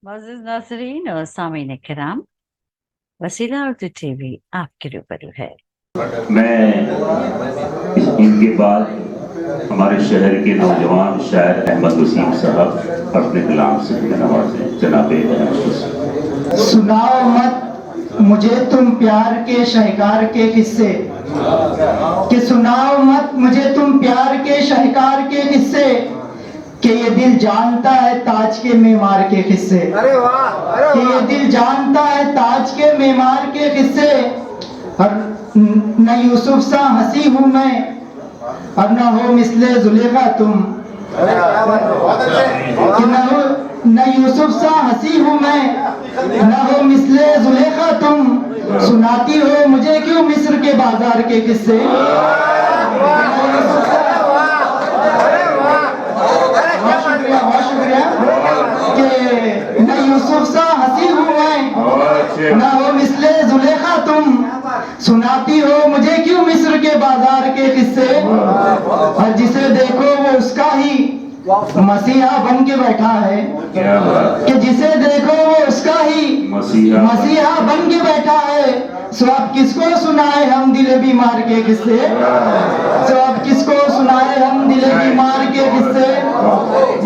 मोअज़्ज़ज़ नाज़रीन और सामीन किराम, वसीला उर्दू टीवी आपके रूबरू है। मैं इनके बाद हमारे शहर के नौजवान शायर अहमद वसीम साहब अपने कलाम से नवाजे जनाबे। सुनाओ मत मुझे तुम प्यार के शहकार के किस्से, कि सुनाओ मत मुझे तुम प्यार के शहकार के किस्से, कि ये दिल जानता है ताज के मेमार के किस्से। कि ये दिल जानता है ताज के मेमार के किस्से। और न यूसुफ सा हंसी हूँ मैं और न हो मिसले जुलेखा तुम, कि न यूसुफ सा हंसी हूँ मैं न हो मिसले जुलेखा तुम, सुनाती हो मुझे क्यों मिस्र के बाजार के किस्से। बहुत शुक्रिया कि न यूसुफ सा हंसी हूँ मैं न हो मिसले जुलेखा तुम, सुनाती हो मुझे क्यों मिस्र के बाजार के किस्से। और जिसे देखो वो उसका ही मसीहा बन के बैठा है, कि जिसे देखो वो उसका ही मसीहा बन के बैठा है। सो अब किसको सुनाए हम दिले बीमार के किस्से, सो अब किसको सुनाए हम दिले बीमार के किस्से।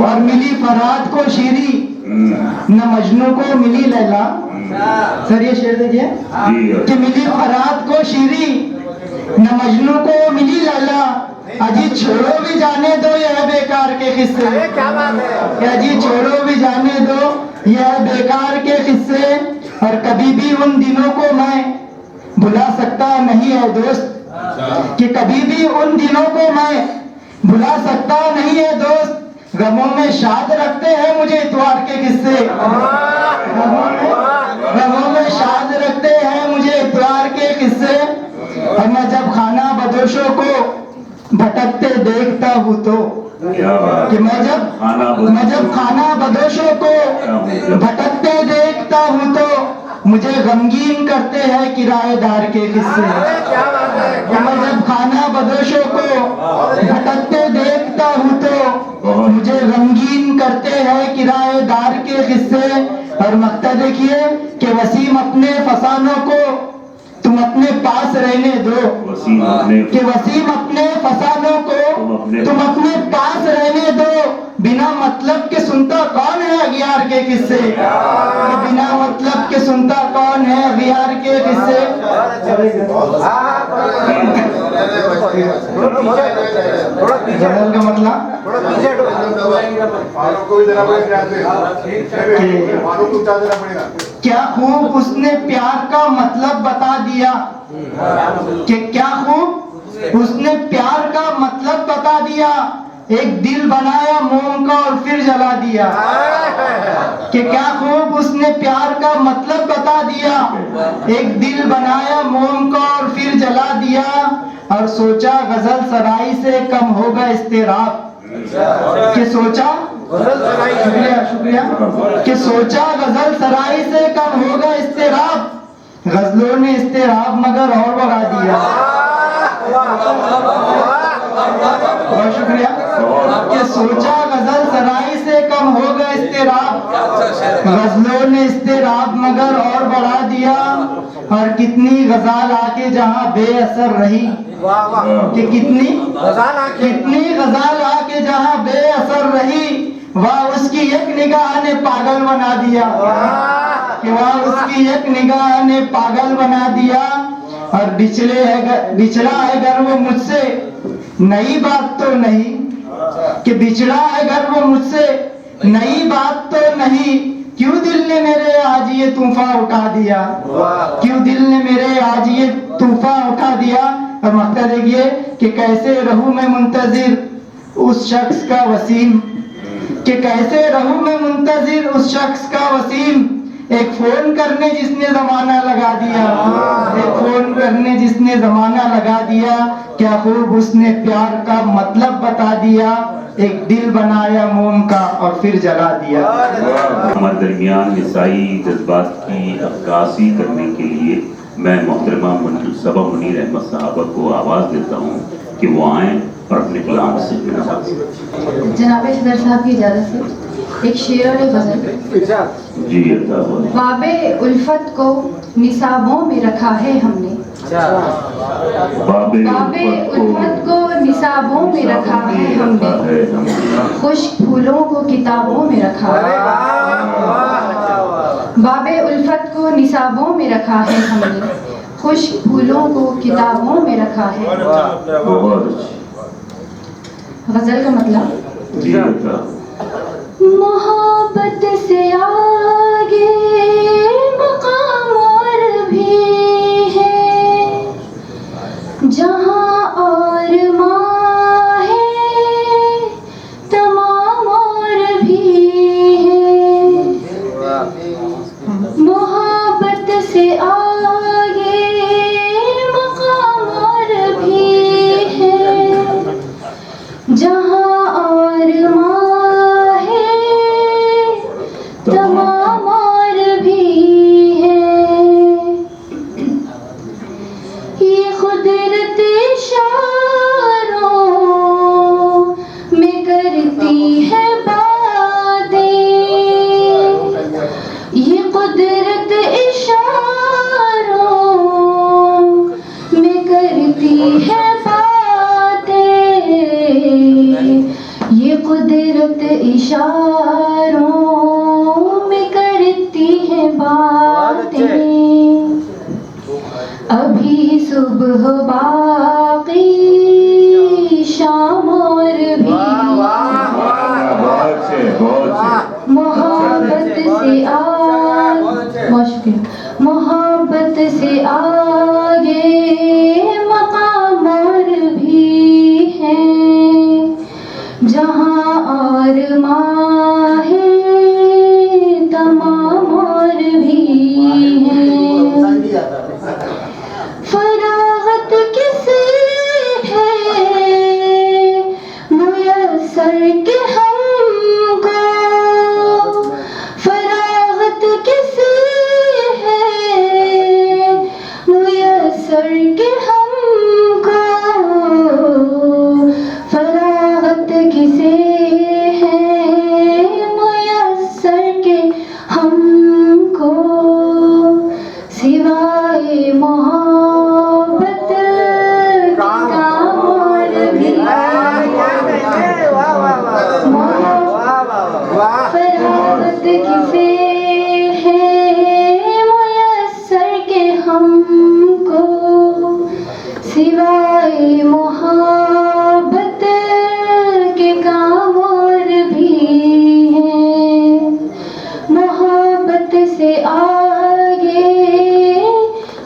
और मिली फरहाद को शीरी न मजनू को मिली लैला। सर ये शेर देखिए, कि मिली फरहाद को शीरी न मजनू को मिली लैला, अजी छोड़ो भी जाने दो यह बेकार के किस्से। अजी छोड़ो भी जाने दो यह बेकार के किस्से। और कभी भी उन दिनों को मैं भुला सकता नहीं है दोस्त, कि कभी भी उन दिनों को मैं भुला सकता नहीं है दोस्त। गमों में शाद रखते हैं मुझे इतवार के किस्से, गमों में शाद रखते हैं मुझे इतवार के किस्से। और मैं जब खाना बदोशों को भटकते देखता हूँ तो, कि मैं जब खाना बदोशों को भटकते देखता हूँ तो मुझे गमगीन करते हैं किराएदार के किस्से। कि मैं जब खाना बदोशों को भटकते देखता हूँ तो मुझे गमगीन करते हैं किराएदार के किस्से। और मक्ता देखिए कि वसीम अपने फसानों को तुम अपने पास रहने दो, कि वसीम अपने फसानों को तुम अपने पास रहने दो। बिना मतलब के सुनता कौन है अगियार के किस्से, कि बिना मतलब के सुनता कौन है अगियार के किस्से। का मतलब क्या खूब उसने प्यार का मतलब बता दिया, कि क्या खूब उसने प्यार का मतलब बता दिया। एक दिल बनाया मोम का और फिर जला दिया, कि क्या खूब उसने प्यार का मतलब बता दिया। एक दिल बनाया मोम का और फिर जला दिया। और सोचा गजल सराई से कम होगा इस्तेराब, कि सोचा शुक्रिया कि सोचा गजल सराई से कम होगा इस्तेराब। गजलों ने इस्तेराब मगर और बढ़ा दिया। बहुत शुक्रिया कि सोचा गजल सराई से कम होगा इस्तेराब, गजलों ने इस्तेराब मगर और बढ़ा दिया। और कितनी गजाल आके जहाँ बेअसर रही, कि कितनी गजाल आके जहाँ बेअसर रही, वह उसकी एक निगाह ने पागल बना दिया, कि वह उसकी एक निगाह ने पागल बना दिया। और बिछड़ा है घर वो मुझसे नई बात तो नहीं, कि बिछड़ा है घर वो मुझसे नई बात तो नहीं। क्यों दिल ने मेरे आज ये तूफान उठा दिया, क्यों दिल ने मेरे आज ये तूफान उठा दिया। और मक्ता देखिए कि कैसे रहूं मैं मुंतजिर उस शख्स का वसीम, कि कैसे रहूं मैं मुंतजिर उस शख्स का वसीम। एक फोन करने जिसने जमाना लगा दिया, एक फोन करने जिसने जमाना लगा दिया। क्या खूब उसने प्यार का मतलब बता दिया। एक दिल बनाया मोम का और फिर जला दिया। हमारे दरमियान निसाई जज्बात की अक्कासी करने के लिए मैं मोहतरमा सबा मुनीर अहमद साहबा को आवाज़ देता हूँ कि वो आएँ और अपने कलाम से जनाब सदर साहब की इजाज़त से ایک شعر اور ایک غزل. جی عطا ہو. باب الفت کو نصابوں میں رکھا ہے ہم نے. باب الفت کو نصابوں میں رکھا ہے ہم نے. خشک پھولوں کو کتابوں میں رکھا ہے. باب الفت کو نصابوں میں رکھا ہے ہم نے. خشک پھولوں کو کتابوں میں رکھا ہے. غزل کا مطلب جی عطا. محبت سے آگے مقام اور بھی ہے جہاں اور ماں ہے تمام اور بھی ہے. محبت سے آگے مقام اور بھی ہے جہاں اور ماں ہے تمام اور بھی ہے. یہ قدرت اشاروں میں کرتی ہے باتیں. یہ قدرت اشاروں میں کرتی ہے باتیں. یہ قدرت اشاروں میں کرتی ہے باتیں. ابھی صبح باقی شام اور بھی محبت سے محبت سے آگے مقام اور بھی ہے جہاں اور ماں ہے تمام اور بھی ہے. فراغت کس ہے میسر کہ ہم کو. فراغت کس ہے میسر کہ ہم کو. فراغت کسے ہے میسر کہ ہم کو. سوائے محبت کے کام اور بھی فراغت کسے ہے میسر کہ ہم کو. سوائے محبت کے کام اور بھی ہیں. محبت سے آگے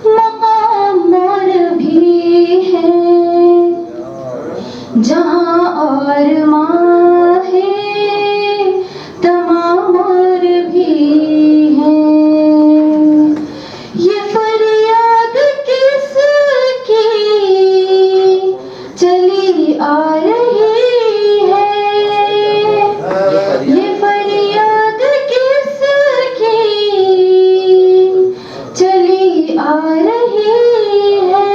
مقام اور بھی ہے جہاں اور ماں ہے تمام اور بھی ہے. یہ فریاد کس کی چلی آ رہی ہے. یہ فریاد کس کی چلی آ رہی ہے.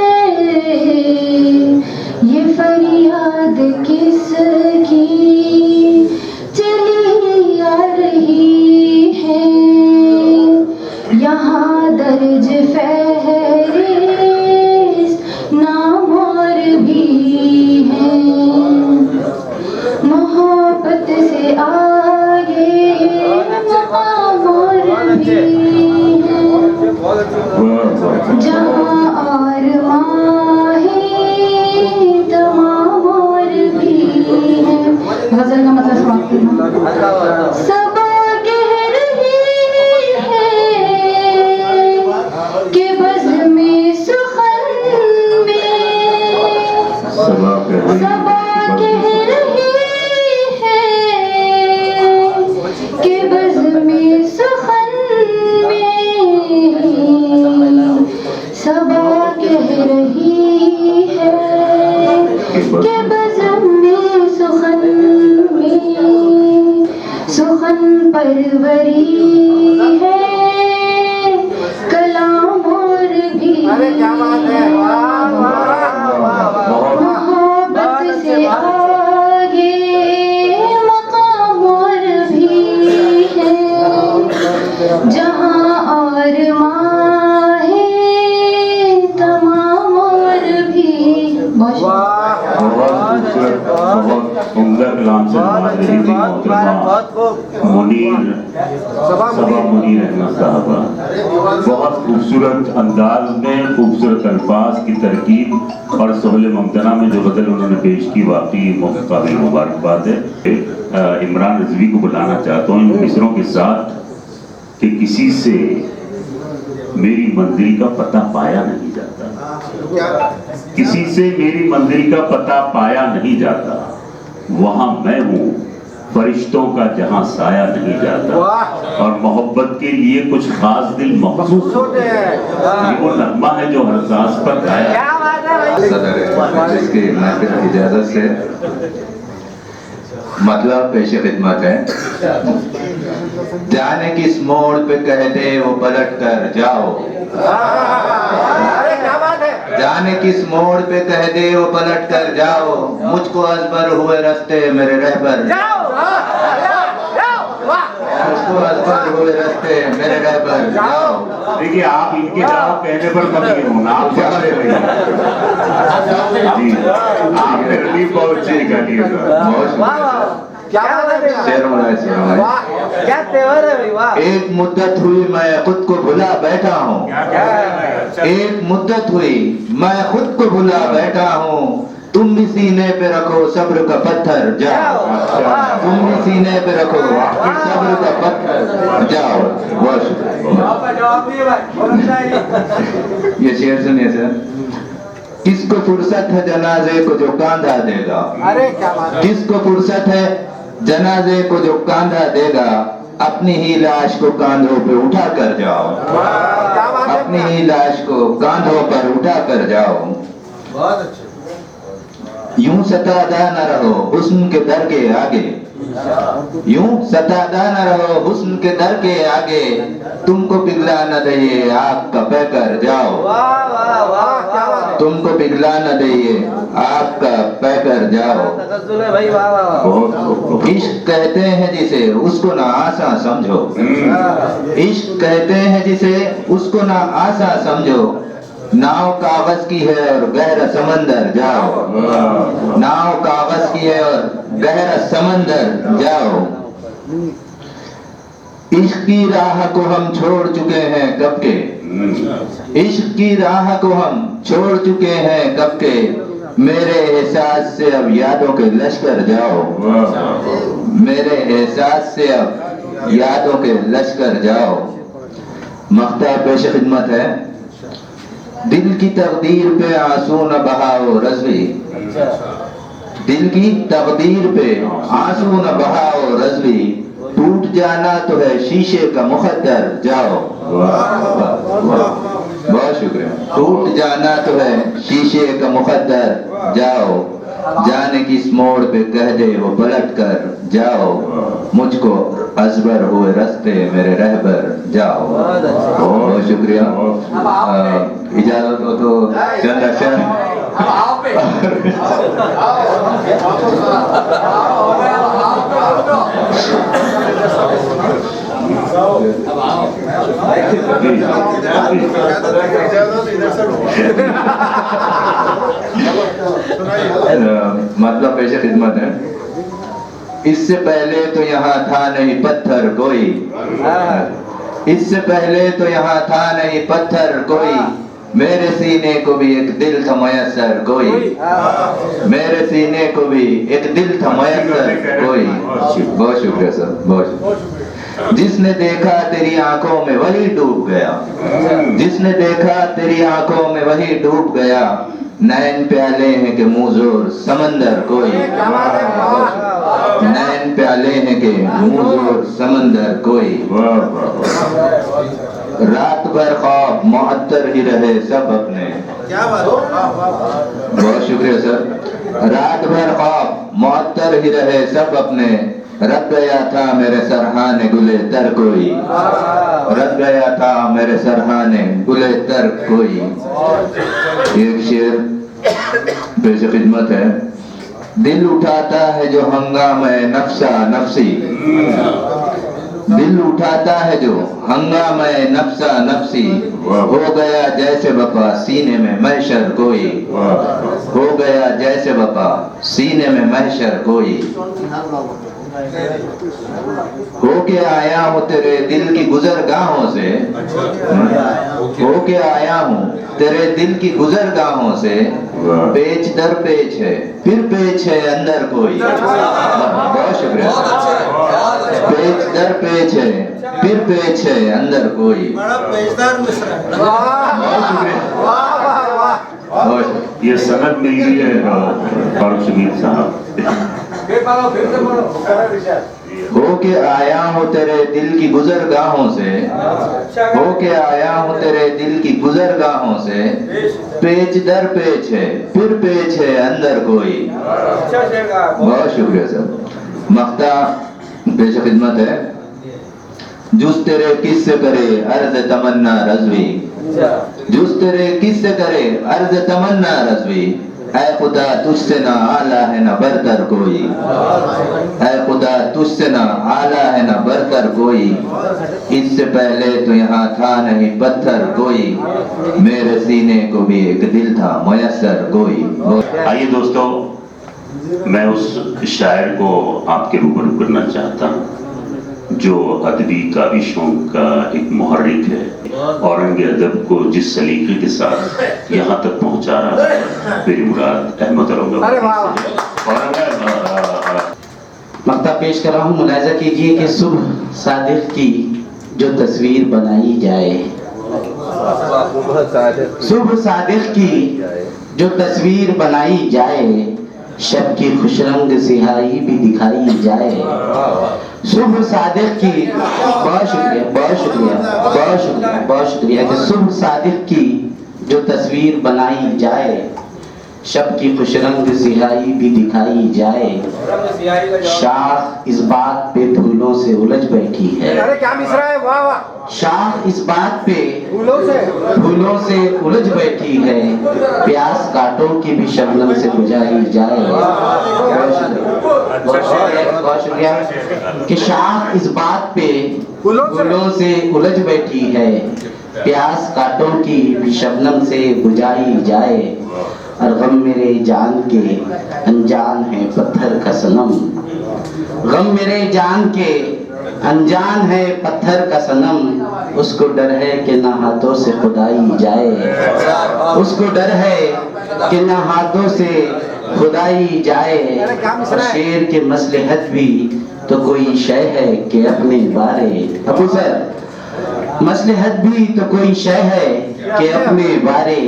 یہ فریاد کس کی چلی آ رہی ہے. یہاں درج فہرست نام اور بھی ہے. محبت سے آگے مقام اور بھی ہے جہاں اور ماں ہے تمام اور بھی ہے. غزل کا مطلب سمجھتی ہوں. صبا کہہ رہی ہے کہ بزم سخن میں. صبا کہہ رہی ہے کہ بزم سخن میں. صبا کہہ رہی ہے کہ بزم سخن میں. سخن پروری ہے کلام اور بھی. محبت سے آگے مقام اور بھی जहाँ और माँ है तमाम और भी बहुत खूबसूरत, बहुत उम्दा कलाम से नवाज रही थी मोहतरमा मुनीर सबा मुनीर अहमद साहबा। बहुत खूबसूरत अंदाज में, खूबसूरत अल्फाज की तरकीब और सोहल मुमतना में जो गज़ल उन्होंने पेश की, वाकई काबिल मुबारकबाद है। इमरान रिजवी को बुलाना चाहता हूँ इन मिसरों के साथ कि किसी से मेरी मंजिल का पता पाया नहीं जाता, किसी से मेरी मंजिल का पता पाया नहीं जाता, वहाँ मैं हूँ फरिश्तों का जहाँ साया नहीं जाता, और मोहब्बत के लिए कुछ खास दिल मखसूस होते हैं। ये वो नगमा है जो हर सांस पर गाया। सदर इसकी महफिल की इजाजत से मतलब पेश खिदमत है। जाने किस मोड़ पे कह दे वो पलट कर जाओ, जाने किस मोड़ पे कह दे वो पलट कर जाओ, मुझको अजबर हुए रास्ते मेरे रहबर, मुझको अजबर हुए रास्ते मेरे रहबर जाओ। देखिए आप इनके जवाब कहने पर मत ये होना, आप क्या ले रहे हैं जी, आपने रलीफ बहुत अच्छी निकाली है सर। एक मुद्दत हुई मैं खुद को भुला बैठा हूँ, एक मुद्दत हुई मैं खुद को भुला बैठा हूँ, तुम भी सीने पे रखो सब्र का पत्थर जाओ, तुम भी सीने पे रखो सब्र का पत्थर जाओ। बहुत शुक्रिया। ये शेर सुनिए सर। किसको फुर्सत है जनाजे को जो कांधा देगा, किसको फुर्सत है जनाजे को जो कांधा देगा, अपनी ही लाश को कांधों पे उठा कर जाओ, अपनी ही लाश को कांधों पर उठा कर जाओ। यूं सतादा न रहो हुस्न के दर के आगे, यूं सतादा न रहो हुस्न के दर के आगे, तुमको पिघला न दे आग का पैकर जाओ, तुमको पिघला न दे आग का पैकर जाओ। इश्क कहते हैं जिसे उसको ना आसा समझो, इश्क कहते हैं जिसे उसको ना आसा समझो, नाव कागज की है और गहरा समंदर जाओ, नाव कागज की है और गहरा समंदर जाओ। इश्क की राह को हम छोड़ चुके हैं कब के, इश्क की राह को हम छोड़ चुके हैं कब के, मेरे एहसास से अब यादों के लश्कर जाओ, मेरे एहसास से अब यादों के लश्कर जाओ। मख्ता पेश खिदमत है। दिल की तकदीर पे आंसू न बहाओ रज़वी, दिल की तकदीर पे आंसू न बहाओ रज़वी, टूट जाना तो है शीशे का मुकद्दर जाओ। बहुत शुक्रिया। टूट जाना तो है शीशे का मुकद्दर जाओ, जाने किस मोड़ पे कह दे वो पलट कर जाओ, मुझको अजबर हुए रास्ते मेरे रहबर जाओ। बहुत शुक्रिया। इजाजत हो तो चंद अक्षर मतलब पेश खिदमत है। इससे पहले तो यहाँ था नहीं पत्थर कोई, इससे पहले तो यहाँ था नहीं पत्थर कोई, मेरे सीने को भी एक दिल था मयसर कोई, मेरे सीने को भी एक दिल था मयसर कोई। बहुत शुक्रिया सर, बहुत शुक्रिया। जिसने देखा तेरी आंखों में वही डूब गया, जिसने देखा तेरी आंखों में वही डूब गया, नैन प्याले हैं कि मुंहजोर समंदर कोई, नैन प्याले हैं कि मुंहजोर समंदर कोई। रात भर ख्वाब मुअत्तर ही रहे सब अपने, बहुत शुक्रिया सर। रात भर ख्वाब मुअत्तर ही रहे सब अपने, रख गया था मेरे सरहाने गुले तर कोई, रख गया था मेरे सरहाने गुले तर कोई। एक शेर पेश खिदमत है। दिल उठाता है जो हंगामे नफ्सा नफ्सी, दिल उठाता है जो हंगामा नफ्सा नफ्सी, हो गया जैसे वफा सीने में महशर कोई, हो गया जैसे वफा सीने में महशर कोई, होके आया हूँ तेरे दिल की गुजरगाहों से, होके आया हूँ तेरे दिल की गुजरगाहों से, पेच दर पेच है फिर पेच है अंदर कोई, बहुत शुक्रिया, पेच दर पेच है फिर पेच है अंदर कोई, बहुत शुक्रिया, बहुत शुक्रिया। ये सनद मिल गई है फारूक शमीर साहब। होके आया हूँ तेरे दिल की गुजरगाहों से, होके आया हूँ तेरे दिल की गुजरगाहों से, पेच दर पेच है फिर पेच है अंदर कोई, बहुत शुक्रिया सर। मख्ता पेश खिदमत है। जुस तेरे किससे करे अर्ज तमन्ना रज़वी, जुस तेरे किससे करे अर्ज तमन्ना रज़वी, ऐ खुदा तुझसे ना आला है ना बरतर कोई, ऐ खुदा तुझसे ना आला है ना बरतर कोई, इससे पहले तो यहाँ था नहीं पत्थर कोई, मेरे सीने को भी एक दिल था मुयस्सर कोई। आइए दोस्तों, मैं उस शायर को आपके रूबरू करना चाहता हूँ जो अदबी काविशों का एक मुहर्रिक है, औरंग अदब को जिस सलीके के साथ यहाँ तक पहुँचा रहा है, मेरी मुराद अहमद मक्ता पेश कर रहा हूँ। मुलाहिजा कीजिए कि सुबह सादिक की जो तस्वीर बनाई जाए, सुबह सादिक की जो तस्वीर बनाई जाए, शब की खुशरंग सिहाई भी दिखाई जाए, सुबह सादिक की, बहुत शुक्रिया बहुत शुक्रिया बहुत शुक्रिया बहुत शुक्रिया, कि सुबह सादिक की जो तस्वीर बनाई जाए, शब की खुशरंग सिहाई भी दिखाई जाए, शाख इस बात पे फूलों से उलझ बैठी है, शाख इस बात पे फूलों से उलझ बैठी है, प्यास कांटों की भी शबनम से बुझाई जाए, बहुत शुक्रिया, कि शाख इस बात पे फूलों से उलझ बैठी है, प्यास कांटों की भी शबनम से बुझाई जाए, और गम मेरे जान के अनजान है पत्थर का सनम, गम मेरे जान के अनजान है पत्थर का सनम, उसको डर है कि ना हाथों से खुदाई जाए, उसको डर है कि ना हाथों से खुदाई जाए, और शेर के मसलहत भी तो कोई शय है कि अपने बारे, अबू सर मसलहत भी तो कोई शय है कि अपने बारे,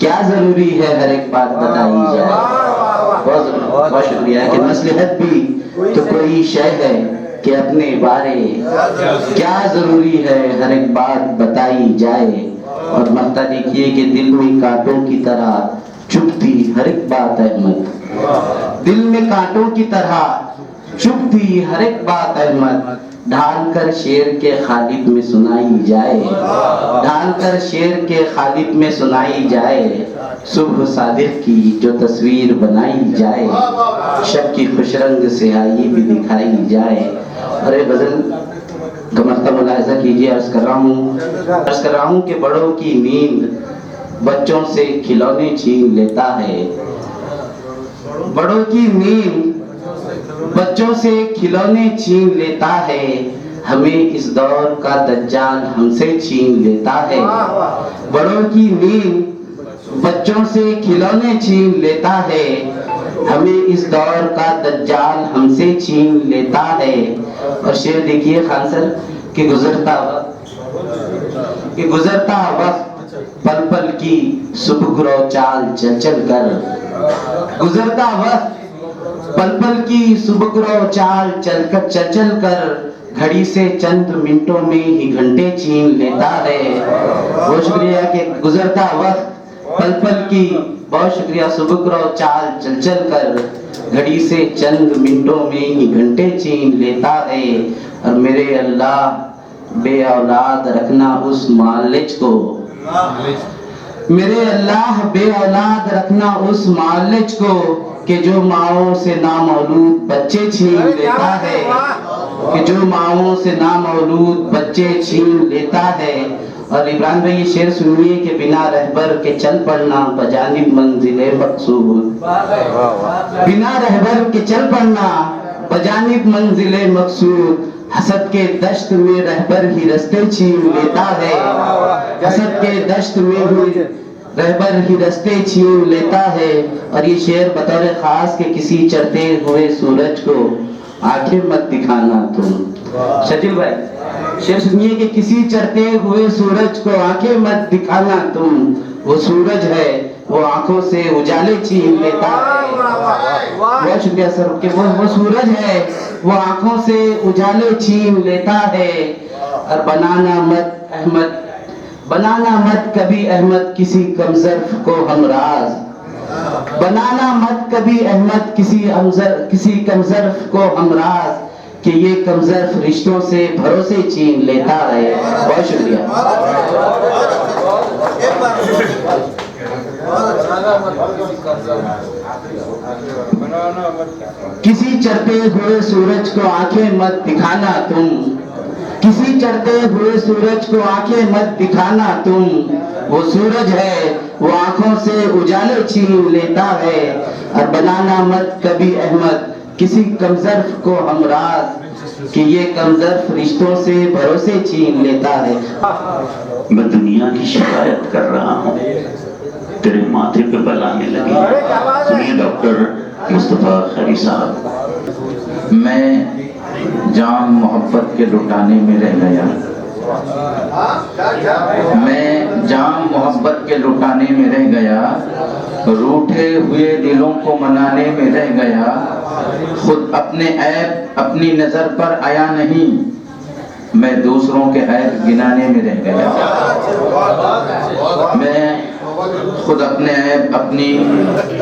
क्या जरूरी है हर एक बात बताई जाए, बहुत शुक्रिया, कि मसलहत भी तो कोई शय है कि अपने बारे, क्या जरूरी है हर एक बात बताई जाए, और मक्ता देखिए कि दिल में कांटों की तरह चुभती हर एक बात अहमद, दिल में कांटों की तरह चुभती हर एक बात अहमद, ढाल कर शेर के खालिद में सुनाई जाए, ढाल कर शेर के खालिद में सुनाई जाए, सुबह सादिक की जो तस्वीर बनाई जाए, शब की खुशरंग सिहाई भी दिखाई जाए। अरे गजल का मर्तबा मुलाहिजा कीजिए, अर्ज कर रहा हूँ कि बड़ों की नींद बच्चों से खिलौने छीन लेता है, बड़ों की नींद बच्चों से खिलौने छीन लेता है, हमें इस दौर का दज्जाल हमसे छीन लेता है, बड़ों की नींद बच्चों से खिलौने छीन लेता है, हमें इस दौर का दज्जाल हमसे छीन लेता है। और शेर देखिए खान सर कि गुजरता वक्त पल पल की सुबह चाल चल चल कर, गुजरता वक्त पल पल की सुबह चाल चल कर, घड़ी से चंद मिनटों में ही घंटे छीन लेता है। बहुत शुक्रिया कि गुजरता वक्त पल पल की, बहुत शुक्रिया, सुबह चाल चल कर, घड़ी से चंद मिनटों में ही घंटे छीन लेता है। और मेरे अल्लाह बे औलाद रखना उस मालिज को, मेरे अल्लाह बे औलाद रखना उस मालिज को कि जो माओ से नामौलूद बच्चे छीन लेता है। کہ جو ماؤں سے نامولود بچے چھین لیتا ہے. اور عمران بھائی یہ شعر سنیے کہ بنا رہبر کے چل پڑنا بجانب منزل مقصود. بنا رہبر کے چل پڑنا بجانب منزل مقصود. حسد کے دشت میں رہبر ہی رستے چھین لیتا ہے. حسد کے دشت میں ہی رہبر ہی رستے چھین لیتا ہے. اور یہ شعر بطور خاص کہ کسی چڑھتے ہوئے سورج کو آنکھیں مت دکھانا تم. شکیل بھائی شعر سنیے کہ کسی چڑھتے ہوئے سورج کو آنکھیں مت دکھانا تم. وہ سورج ہے وہ آنکھوں سے اجالے چھین لیتا ہے. بہت شکریہ سر کہ وہ سورج ہے وہ آنکھوں سے اجالے چھین لیتا ہے. اور بنانا مت کبھی احمد کسی کمظرف کو ہمراز. بنانا مت کبھی احمد کسی کمظرف کو ہمراز کہ یہ کمظرف رشتوں سے بھروسے چھین لیتا ہے. بہت شکریہ. کسی چڑھتے ہوئے سورج کو آنکھیں مت دکھانا تم. کسی چڑھتے ہوئے سورج کو آنکھیں مت دکھانا تم. وہ سورج ہے وہ آنکھوں سے اجالے چھین لیتا ہے. اور بنانا مت کبھی احمد کسی کمظرف کو ہمراز کہ یہ کمظرف رشتوں سے بھروسے چھین لیتا ہے. میں دنیا کی شکایت کر رہا ہوں تیرے ماتھے پہ بلانے لگی. سنیے ڈاکٹر مصطفیٰ خیری صاحب. میں جام محبت کے لٹانے میں رہ گیا. میں جام محبت کے لٹانے میں رہ گیا. روٹھے ہوئے دلوں کو منانے میں رہ گیا. خود اپنے عیب اپنی نظر پر آیا نہیں. میں دوسروں کے عیب گنانے میں رہ گیا. میں خود اپنے عیب اپنی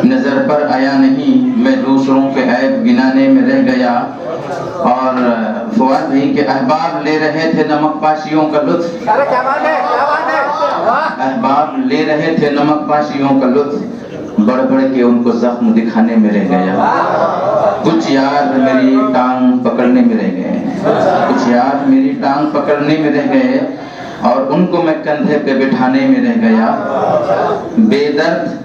نظر پر آیا نہیں. میں دوسروں کے عیب گنانے میں رہ گیا. اور فواد بھائی کے احباب لے رہے تھے نمک پاشیوں کا لطف. احباب لے رہے تھے نمک پاشیوں کا لطف. بڑھ بڑھ کے ان کو زخم دکھانے میں رہ گیا. کچھ یار میری ٹانگ پکڑنے میں رہ گئے. کچھ یار میری ٹانگ پکڑنے میں رہ گئے اور ان کو میں کندھے پہ بٹھانے میں رہ گیا. بے درد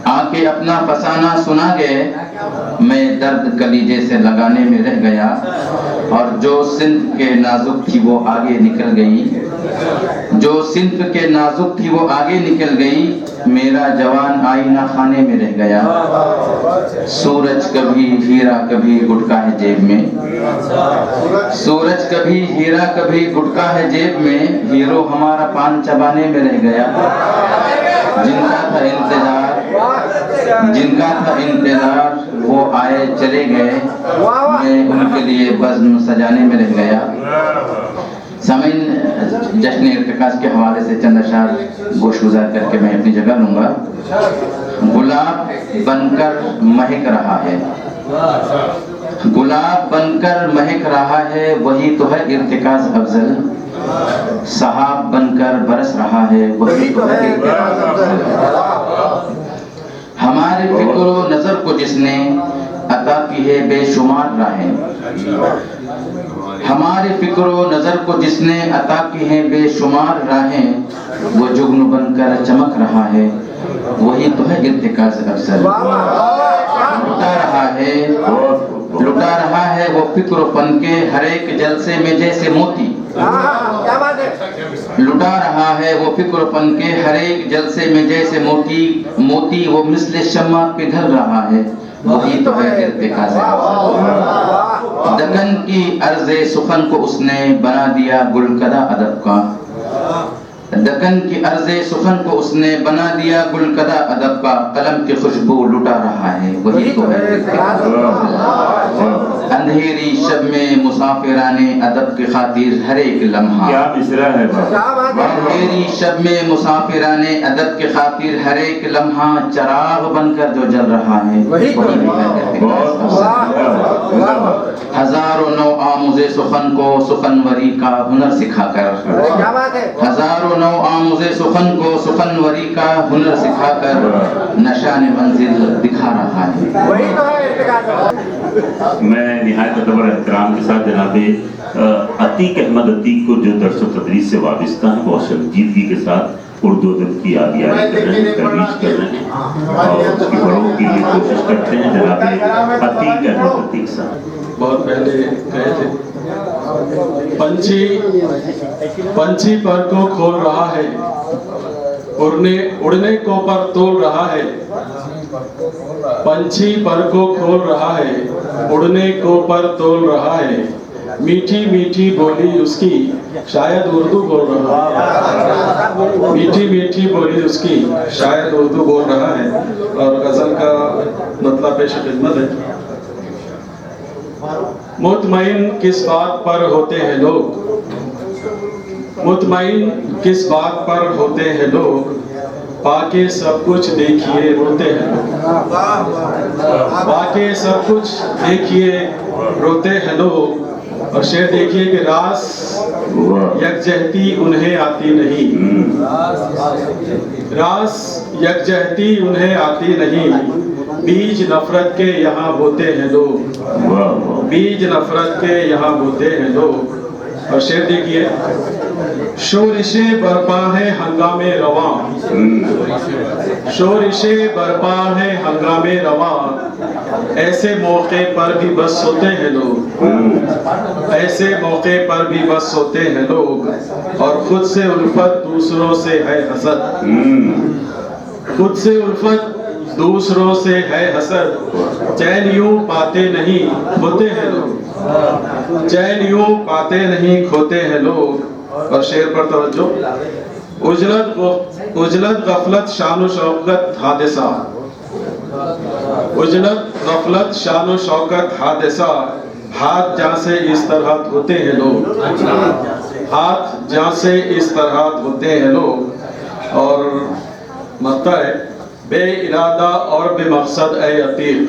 آ کے اپنا فسانہ سنا گئے. میں درد کلیجے سے لگانے میں رہ گیا. اور جو صنف کے نازک تھی وہ آگے نکل گئی. جو صنف کے نازک تھی وہ آگے نکل گئی. میرا جوان آئینہ خانے میں رہ گیا. سورج کبھی ہیرا کبھی گٹکا ہے جیب میں. سورج کبھی ہیرا کبھی گٹکا ہے جیب میں. ہیرو ہمارا پان چبانے میں رہ گیا. جن کا تھا انتظار وہ آئے چلے گئے. میں ان کے لیے بزم سجانے میں رہ گیا. سامعین جشن ارتکاز کے حوالے سے چند اشعار گوش گزار کر کے میں اپنی جگہ لوں گا. گلاب بن کر مہک رہا ہے. گلاب بن کر مہک رہا ہے وہی تو ہے ارتکاز افضل. صحاب بن کر برس رہا ہے وہی تو ہے ارتکاز افضل. ہمارے فکر و نظر کو جس نے عطا کی ہے بے شمار راہیں. ہمارے فکر و نظر کو جس نے عطا کی ہے بے شمار راہیں. وہ جگنو بن کر چمک رہا ہے وہی تو ہے ارتکاز افضل. لٹا رہا ہے وہ فکر و فن کے ہر ایک جلسے میں جیسے موتی. لٹا رہا ہے وہ فکر و فن کے ہر ایک جلسے میں جیسے موتی. موتی وہ مثل شمع پگھل رہا ہے وہی تو ہے ارتکاز افضل. دکن کی عرض سخن کو اس نے بنا دیا گلکدہ ادب کا. دکن کی عرض سخن کو اس نے بنا دیا گلکدہ ادب کا. قلم کی خوشبو لٹا رہا ہے وہی تو ہے ارتکاز افضل. اندھیری شب میں مسافرانے ادب کی خاطر ہر ایک لمحہ. کیا مصرع ہے. اندھیری شب میں مسافرانے ادب کی خاطر ہر ایک لمحہ چراغ بن کر جو جل رہا ہے وہی تو ہے ارتکاز افضل. ہزاروں نو آموز سخن کو سخنوری کا ہنر سکھا کر. ہزاروں نو آموز سخن کو سخنوری کا ہنر سکھا کر نشان منزل دکھا رہا ہے. میں نہایت ادب اور احترام کے ساتھ جناب عتیق احمد عتیق کو جو درس و تدریس سے وابستہ ہیں بہت سنجیدگی کے ساتھ اردو ادب کی آبیاری کر رہے ہیں، ترویج کر رہے ہیں اور اس کی فروغ کے لیے کوشش کرتے ہیں. جناب عتیق احمد عتیق صاحب بہت پہلے کہے تھے پنچھی پر کو کھول رہا ہے، اڑنے کو پر تول رہا ہے. پنچھی پر کو کھول رہا ہے، اڑنے کو پر تول رہا ہے. میٹھی میٹھی بولی اس کی شاید اردو بول رہا ہے. میٹھی میٹھی بولی اس کی شاید اردو بول رہا ہے. اور غزل کا مطلب پیش خدمت ہے. مطمئن کس بات پر ہوتے ہیں لوگ، مطمئن کس بات پر ہوتے ہیں لوگ، پاکے سب کچھ دیکھیے روتے ہیں. پاکے سب کچھ دیکھیے روتے ہیں لوگ. اور شعر دیکھیے کہ راس یکجہتی انہیں آتی نہیں، راس یکجہتی انہیں آتی نہیں. بیج نفرت کے یہاں بوتے ہیں لوگ، بیج نفرت کے یہاں بوتے ہیں لوگ. اور شعر دیکھیے شورشیں برپا ہے ہنگامے رواں، شورشیں برپا ہے ہنگامے رواں. ایسے موقع پر بھی بس سوتے ہیں لوگ، ایسے موقع پر بھی بس سوتے ہیں لوگ. اور خود سے الفت دوسروں سے ہے حسد، خود سے الفت دوسروں سے ہے حسد. چین یوں پاتے نہیں کھوتے ہیں لوگ، چین یوں پاتے نہیں کھوتے ہیں لوگ. اور شعر پر توجہ اجلت غفلت شان و شوکت حادثہ، اجلت غفلت شان و شوکت حادثہ. ہاتھ جہاں سے اس طرح دھوتے ہیں لوگ، ہاتھ جہاں سے اس طرح دھوتے ہیں لوگ. اور مقطع ہے بے ارادہ اور بے مقصد اے عتیق،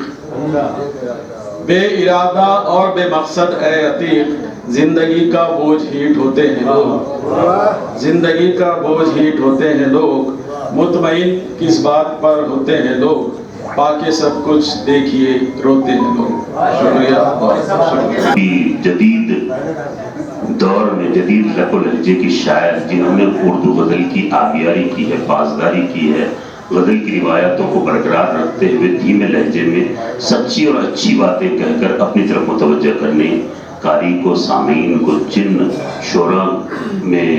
بے ارادہ اور بے مقصد اے عتیق. زندگی کا بوجھ ہی ڈھوتے ہیں لوگ، زندگی کا بوجھ ہی ڈھوتے ہیں لوگ. مطمئن کس بات پر ہوتے ہیں لوگ، پاکے سب کچھ دیکھیے روتے ہیں لوگ. شکریہ بہت شکریہ. جدید دور میں جدید لہو لہجے کی شاعر جنہوں نے اردو غزل کی آبیاری کی ہے، پاسداری کی ہے، غزل کی روایتوں کو برقرار رکھتے ہوئے دھیمے لہجے میں سچی اور اچھی باتیں کہہ کر اپنی طرف متوجہ کرنے، قاری کو، سامعین کو جن شعراء میں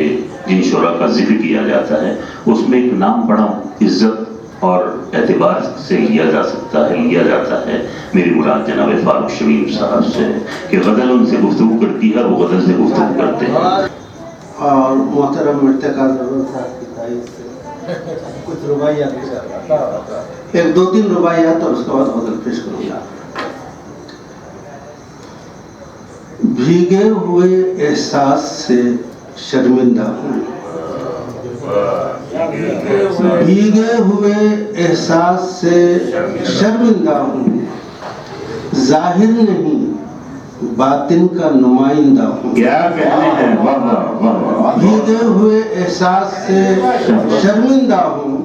جن شعراء کا ذکر کیا جاتا ہے اس میں ایک نام بڑا عزت اور اعتبار سے لیا جا سکتا ہے، لیا جاتا ہے. میری مراد جناب فاروق شمیم صاحب سے کہ غزل ان سے گفتگو کرتی ہے، وہ غزل سے گفتگو کرتے ہیں. اور محترم مرتقا ضرور صاحب کی تائید سے کچھ رباعیات، ایک دو تین رباعیات اور اس کے بعد غزل پیش کروں گا. بھیگے ہوئے احساس سے شرمندہ ہوں، بھیگے ہوئے احساس سے شرمندہ ہوں. ظاہر نہیں باطن کا نمائندہ ہوں. کیا کہنے ہیں، واہ واہ واہ واہ. بھیگے ہوئے احساس سے شرمندہ ہوں،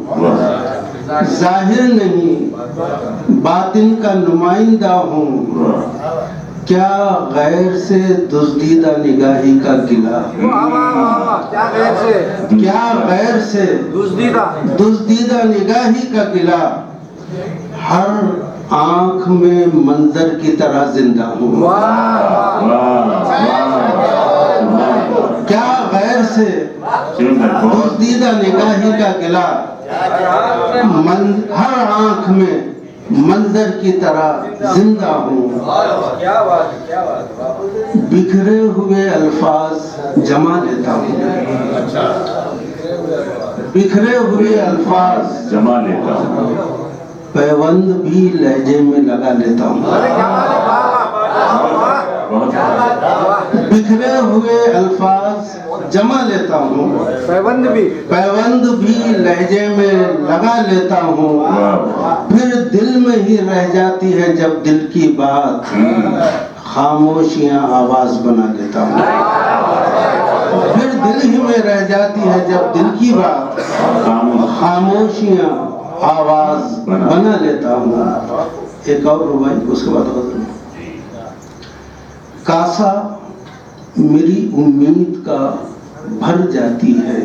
ظاہر نہیں باطن کا نمائندہ ہوں. کیا غیر سے دزدیدہ نگاہی کا گلہ، کیا غیر سے دزدیدہ نگاہی کا گلہ. ہر آنکھ میں منظر کی طرح زندہ ہوں. کیا غیر سے دزدیدہ نگاہی کا گلہ. ہر آنکھ میں منظر کی طرح زندہ ہوں. بکھرے ہوئے الفاظ جمع لیتا ہوں، بکھرے ہوئے الفاظ جمع لیتا ہوں. پیوند بھی لہجے میں لگا لیتا ہوں. بکھرے ہوئے الفاظ جمع لیتا ہوں، پیوند بھی لہجے میں لگا لیتا ہوں. پھر دل میں ہی رہ جاتی ہے جب دل کی بات، خاموشیاں آواز بنا لیتا ہوں. پھر دل ہی میں में रह जाती है जब दिल की बात, खामोशियां आवाज बना लेता हूँ। एक और रुबाई, उसके बाद गजल। कासा मेरी उम्मीद का भर जाती है।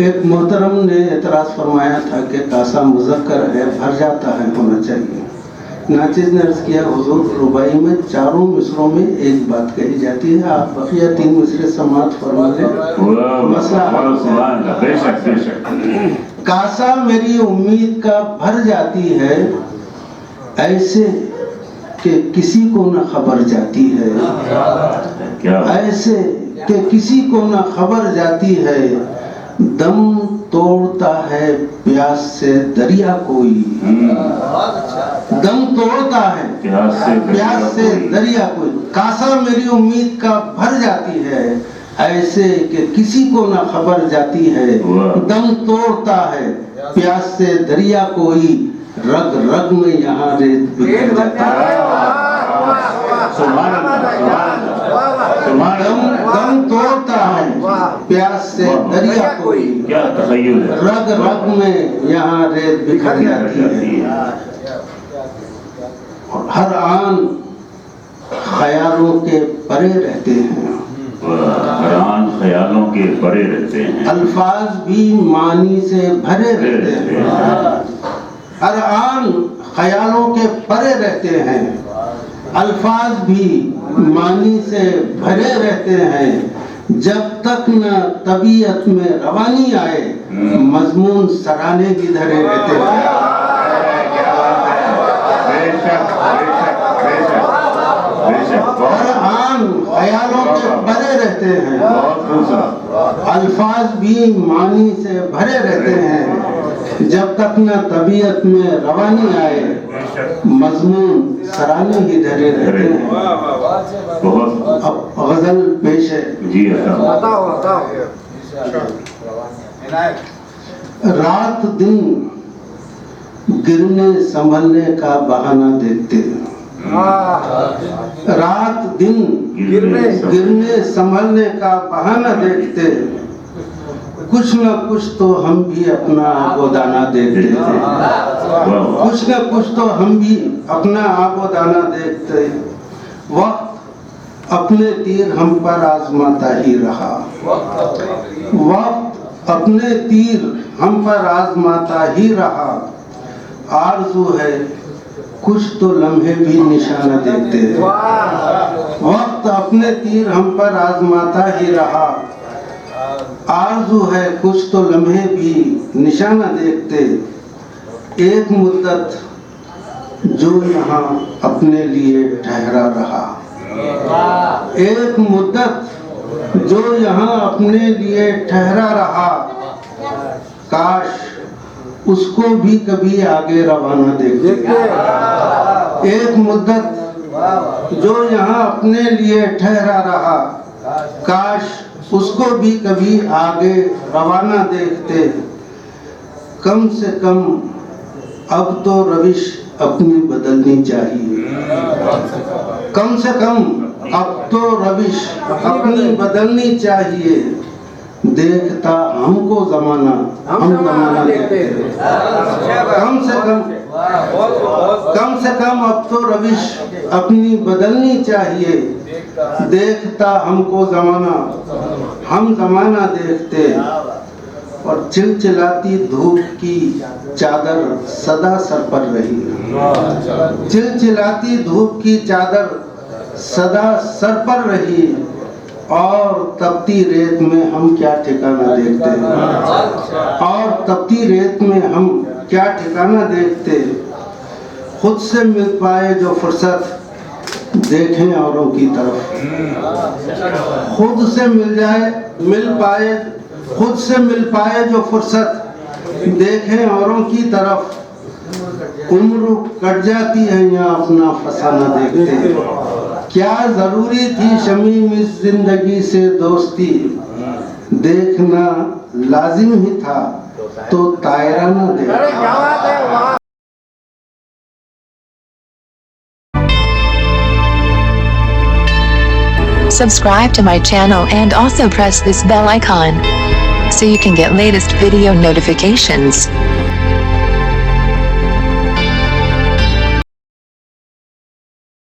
एक मोहतरम ने एतराज फरमाया था कि कासा मुज़क्कर है, भर जाता है होना चाहिए। नाचिज़ ने अर्ज़ किया, हुजूर रुबाई में चारों मिसरों में एक बात कही जाती है, आप बकिया 3 मिसरे समाअत फरमा लें, मसला कासा मेरी उम्मीद का भर जाती है, ऐसे कि किसी को न खबर जाती है, ऐसे कि किसी को न खबर जाती है, दम तोड़ता है प्यास से दरिया कोई, दम तोड़ता है प्यास से दरिया कोई। कासा मेरी उम्मीद का भर जाती है, ऐसे कि किसी को न खबर जाती है, दम तोड़ता है प्यास से दरिया कोई, रग रग में यहाँ रेत बिखर जाता है। दम तोड़ता है प्यास से दरिया कोई, रग रग में यहाँ रेत बिखर जाती है। हर आन ख्यालों के परे रहते हैं, हर आन ख्यालों के परे रहते हैं, अल्फाज भी मानी से भरे रहते हैं। हर आन ख्यालों के परे रहते हैं, अल्फाज भी मानी से भरे रहते हैं। जब तक न तबीयत में रवानी आए, मजमून सराहने की धरे रहते हैं। हर आन ख्यालों के परे रहते हैं, अल्फाज भी मानी से भरे रहते हैं। जब तक न तबीयत में रवानी आए, मजमून सराहने ही धरे रहते हैं। अब गजल पेश है। जी रात दिन गिरने संभलने का बहाना देखते हैं, रात दिन गिरने संभलने का बहाना देखते, कुछ न कुछ तो हम भी अपना आबोदाना देखते थे, कुछ न कुछ तो हम भी अपना आबोदाना देखते। वक्त अपने तीर हम पर आजमाता ही रहा, वक्त अपने तीर हम पर आजमाता ही रहा। आरज़ू है कुछ तो लम्हे भी निशाना देखते, वक्त अपने तीर हम पर आजमाता ही रहा। आरज़ू है कुछ तो लम्हे भी निशाना देखते। एक मुद्दत जो यहाँ अपने लिए ठहरा रहा, एक मुद्दत जो यहाँ अपने लिए ठहरा रहा, काश उसको भी कभी आगे रवाना देखते। एक मुद्दत जो यहाँ अपने लिए ठहरा रहा, काश उसको भी कभी आगे रवाना देखते। कम से कम अब तो रविश अपनी बदलनी चाहिए, कम से कम अब तो रविश अपनी बदलनी चाहिए। देखता हमको जमाना, हम जमाना देखते। कम से कम अब तो रविश अपनी बदलनी चाहिए। देखता हमको जमाना, हम जमाना देखते। और चिलचिलाती धूप की चादर सदा सर पर रही, चिलचिलाती धूप की चादर सदा सर पर रही। और तपती रेत में हम क्या ठिकाना देखते, और तपती रेत में हम क्या ठिकाना देखते। खुद से मिल पाए जो फुर्सत देखें औरों की तरफ, खुद से मिल पाए जो फुर्सत देखें औरों की तरफ। उम्र कट जाती है यहाँ अपना फसाना देखते। क्या जरूरी थी शमीम इस जिंदगी से दोस्ती, देखना लाजिम ही था तो तायरा न देखते। Subscribe to my channel and also press this bell icon so you can get latest video notifications.